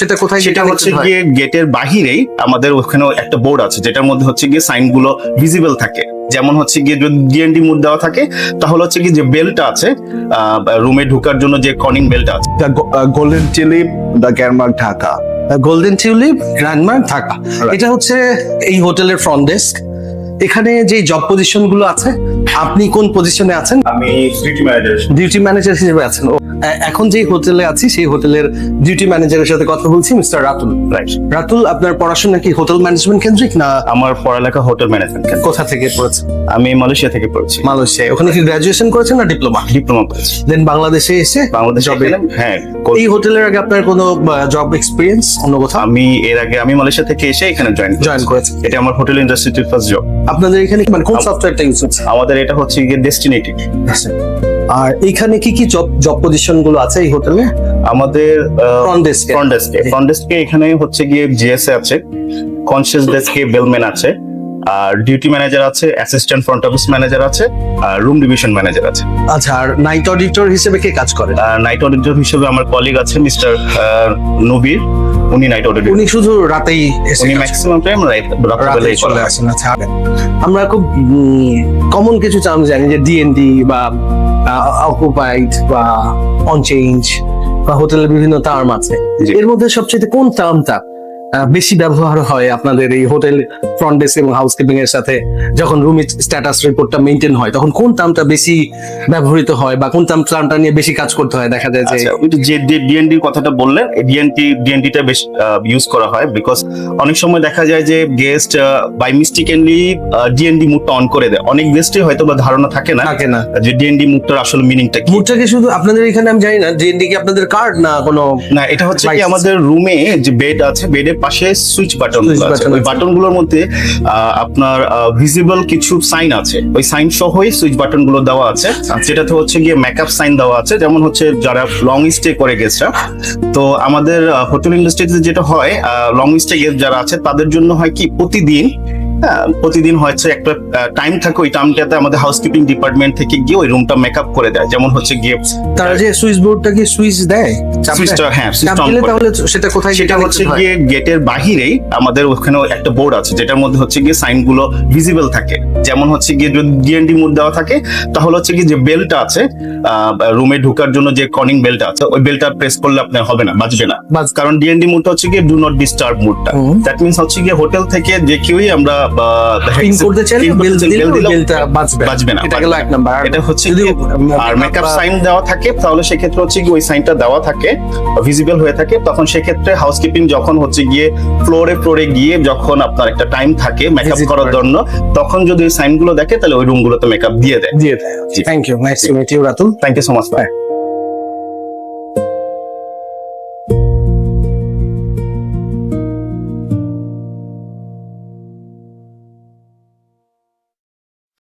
সেটা কোথায়? সেটা হচ্ছে গিয়ে গেটের বাহিরেই আমাদের ওখানে একটা বোর্ড আছে যেটার মধ্যে হচ্ছে গিয়ে সাইন গুলো ভিজিবল থাকে। যেমন হচ্ছে গিয়ে যদি ডিএনডি মোড দেওয়া থাকে তাহলে হচ্ছে কি যে বেলটা আছে রুমে ঢোকার জন্য যে কনিং বেলটা আছে, Golden Tulip, the Grandmark, Dhaka. Golden Tulip, Grandmark, Dhaka. এটা হচ্ছে এই হোটেলের ফ্রন্ট ডেস্ক। এখানে যে জব পজিশন গুলো আছে, আপনি কোন পজিশনে আছেন? আমি ডিউটি ম্যানেজার। ডিউটি ম্যানেজার হিসেবে আছেন। এখন যে হোটেলে আছি সেই হোটেলের ডিউটি ম্যানেজারের সাথে কথা বলছি, মিস্টার রাতুল। রাইট। রাতুল, আপনার পড়াশোনা কি হোটেল ম্যানেজমেন্ট কেন্দ্রিক না? আমার পড়ালেখা হোটেল ম্যানেজমেন্ট। কোথা থেকে পড়েছেন? আমি মালয়েশিয়া থেকে পড়েছি। মালয়েশিয়ায়। ওখানে কি গ্রাজুয়েশন করেছেন না ডিপ্লোমা? ডিপ্লোমা করেছি। দেন বাংলাদেশে এসে বাংলাদেশে জবে। হ্যাঁ। এই হোটেলের আগে আপনার কোনো জব এক্সপিরিয়েন্স অন্য কোথাও? আমি এর আগে আমি মালয়েশিয়া থেকে এসে এখানে জয়েন করেছি। এটা আমার হোটেল ইন্ডাস্ট্রির ফার্স্ট জব। আপনাদের এখানে মানে কোন সফটওয়্যারটা ইউজ হচ্ছে? আমাদের এটা হচ্ছে গিয়ে ডেস্টিনেটিভ। আর এইখানে কি কি জব পজিশন গুলো আছে এই হোটেলে? আমাদের ফ্রন্ট ডেস্কে এখানে হচ্ছে গিয়ে জিএসএ আছে, কনসিয়াস ডেস্কে বেলম্যান আছে, আর ডিউটি ম্যানেজার আছে, অ্যাসিস্ট্যান্ট ফ্রন্ট অফিস ম্যানেজার আছে, আর রুম ডিভিশন ম্যানেজার আছে। আচ্ছা, আর নাইট অডিটর হিসেবে কে কাজ করে? নাইট অডিটর হিসেবে আমার কলিগ আছে মিস্টার নবীর, উনি নাইট অডিটর। উনি শুধু রাতেই এসে উনি কাজ ম্যাক্সিমাম টাইম রাতেই চলে আসেন। আচ্ছা, আমরা খুব কমন কিছু টার্ম জানি যে ডিএনডি বা অকুপাইড বা অন চেঞ্জ বা হোটেলের বিভিন্ন টার্ম আছে। জি। এর মধ্যে সবচেয়ে কোন টার্মটা বেশি ব্যবহার হয় আপনাদের এই হোটেল ফ্রন্ট ডেস্ক এবং হাউসকিপিং এর সাথে? যখন রুম স্ট্যাটাস রিপোর্টটা মেইনটেইন হয় তখন কোন টার্মটা বেশি ব্যবহৃত হয় বা কোন টার্মটা নিয়ে বেশি কাজ করতে হয়? দেখা যায় যে যে ডিএনডির কথাটা বললে, ডিএনডিটা বেশ ইউজ করা হয় বিকজ অনেক সময় দেখা যায় যে গেস্ট বাই মিস্টেকেনলি ডিএনডি মুডটা অন করে দেয়। অনেক গেস্টই হয়তো বা ধারণা থাকে না যে ডিএনডি মুডটার আসলে মিনিংটা কি। মুডটা কি শুধু আপনাদের এখানে আমি জানি না, ডিএনডি কি আপনাদের কার্ড না কোনো? না, এটা হচ্ছে কি আমাদের রুমে যে বেড আছে, বেডের পাশে সুইচ বাটন আছে। ওই বাটনগুলোর মধ্যে আপনার ভিজিবল কিছু সাইন আছে, ওই সাইন সহই সুইচ বাটন গুলো দেওয়া আছে। যেটাতে হচ্ছে গিয়ে মেকআপ সাইন দেওয়া আছে, যেমন হচ্ছে যারা লং স্টে করে গেস্টরা। তো আমাদের হোটেল ইন্ডাস্ট্রিতে যেটা হয়, লং স্টে গেস্ট যারা আছে তাদের জন্য হয় কি প্রতিদিন হচ্ছে একটা টাইম থাকে, ওই টাইমটাতে আমাদের হাউসকিপিং ডিপার্টমেন্ট থেকে গিয়ে ওই রুমটা মেকআপ করে দেয়। যেমন হচ্ছে গিয়ে তারা যে সুইচ বোর্ডটা কি সুইচ দেয়, সুইচটা, হ্যাঁ, সুইচটা অন করে। তাহলে সেটা কোথায়? সেটা হচ্ছে গিয়ে গেটের বাহিরেই আমাদের ওখানে একটা বোর্ড আছে যেটার মধ্যে হচ্ছে গিয়ে সাইন গুলো ভিজিবল থাকে। যেমন হচ্ছে গিয়ে যদি ডিএনডি মোড দেওয়া থাকে তাহলে হচ্ছে গিয়ে যে বেলটা আছে রুমে ঢোকার জন্য যে কনিং বেলটা আছে, ওই বেলটা প্রেস করলে আপনার হবে না, বাজবে না। কারণ ডিএনডি মোডটা হচ্ছে গিয়ে ডু নট ডিস্টার্ব মোডটা। দ্যাট মিন্স হচ্ছে গিয়ে হোটেল থেকে যে কেউই আমরা করতে চাইলে বেলটা বাজবে না। এটা গেল এক নাম্বার। এটা হচ্ছে আর মেকআপ সাইন দেওয়া থাকে, তাহলে সেক্ষেত্রে হচ্ছে গিয়ে ওই সাইনটা দেওয়া থাকে, ভিজিবল হয়ে থাকে। তখন সেক্ষেত্রে হাউসকিপিং যখন হচ্ছে গিয়ে ফ্লোরে গিয়ে যখন আপনার একটা টাইম থাকে মেকআপ করার জন্য, তখন যদি ওই সাইন গুলো দেখে তাহলে ওই রুম গুলোতে মেকআপ দিয়ে দেয়। Thank you, nice to meet you Ratul. Thank you so much.